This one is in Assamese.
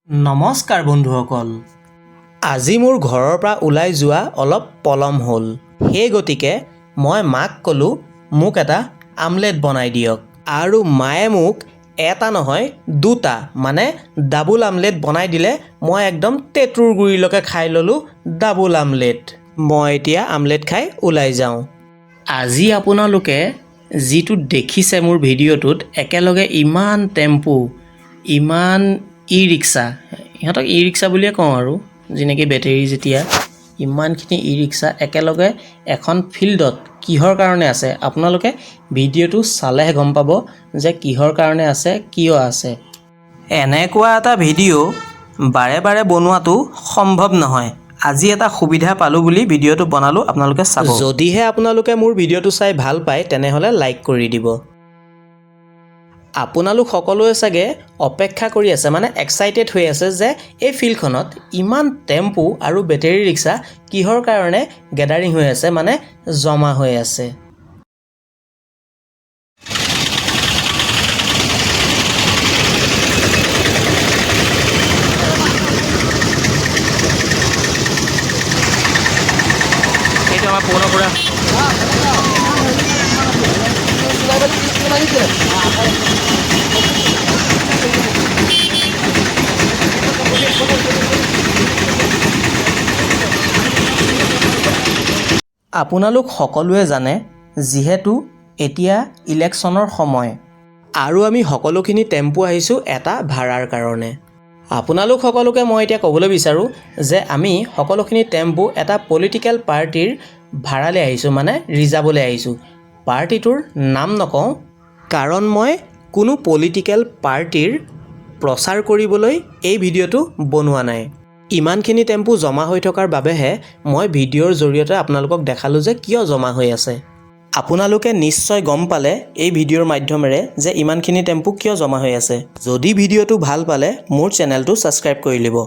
নমস্কাৰ বন্ধুসকল। আজি মোৰ ঘৰৰ পৰা ওলাই যোৱা অলপ পলম হ'ল। সেই গতিকে মই মাক ক'লোঁ মোক এটা আমলেট বনাই দিয়ক। আৰু মায়ে মোক এটা নহয় দুটা মানে ডাবুল আমলেট বনাই দিলে। মই একদম তেঁতুৰ গুৰিলৈকে খাই ল'লোঁ ডাবুল আমলেট। মই এতিয়া আমলেট খাই ওলাই যাওঁ। আজি আপোনালোকে যিটো দেখিছে মোৰ ভিডিঅ'টোত একেলগে ইমান টেম্পু, ইমান ই ৰিক্সা, ইহঁতক ই ৰিক্সা বুলিয়ে কওঁ আৰু যেনেকৈ বেটেৰী যেতিয়া ইমানখিনি ই ৰিক্সা একেলগে এখন ফিল্ডত কিহৰ কাৰণে আছে আপোনালোকে ভিডিঅ'টো চালেহে গম পাব যে কিহৰ কাৰণে আছে, কিয় আছে। এনেকুৱা এটা ভিডিঅ' বাৰে বাৰে বনোৱাটো সম্ভৱ নহয়। আজি এটা সুবিধা পালোঁ বুলি ভিডিঅ'টো বনালোঁ, আপোনালোকে চাব। যদিহে আপোনালোকে মোৰ ভিডিঅ'টো চাই ভাল পায় তেনেহ'লে লাইক কৰি দিব। আপোনালোক সকলোৱে চাগে অপেক্ষা কৰি আছে, মানে এক্সাইটেড হৈ আছে যে এই ফিল্ডখনত ইমান টেম্পু আৰু বেটেৰী ৰিক্সা কিহৰ কাৰণে গেডাৰিং হৈ আছে, মানে জমা হৈ আছে। এইটো আমাৰ পুৰণা পৰা আপোনালোক সকলোৱে জানে যিহেতু এতিয়া ইলেকশ্যনৰ সময় আৰু আমি সকলোখিনি টেম্পু আহিছোঁ এটা ভাড়াৰ কাৰণে। আপোনালোক সকলোকে মই এতিয়া ক'বলৈ বিচাৰোঁ যে আমি সকলোখিনি টেম্পু এটা পলিটিকেল পাৰ্টিৰ ভাড়ালৈ আহিছোঁ, মানে ৰিজাৰ্ভলৈ আহিছোঁ। পাৰ্টিটোৰ নাম নকওঁ কাৰণ মই কোনো পলিটিকেল পাৰ্টিৰ প্ৰচাৰ কৰিবলৈ এই ভিডিঅ'টো বনোৱা নাই। ইমানখিনি টেম্পু জমা হৈ থকাৰ বাবেহে মই ভিডিঅ'ৰ জৰিয়তে আপোনালোকক দেখালোঁ যে কিয় জমা হৈ আছে। আপোনালোকে নিশ্চয় গম পালে এই ভিডিঅ'ৰ মাধ্যমেৰে যে ইমানখিনি টেম্পু কিয় জমা হৈ আছে। যদি ভিডিঅ'টো ভাল পালে মোৰ চেনেলটো ছাবস্ক্ৰাইব কৰি ল'ব।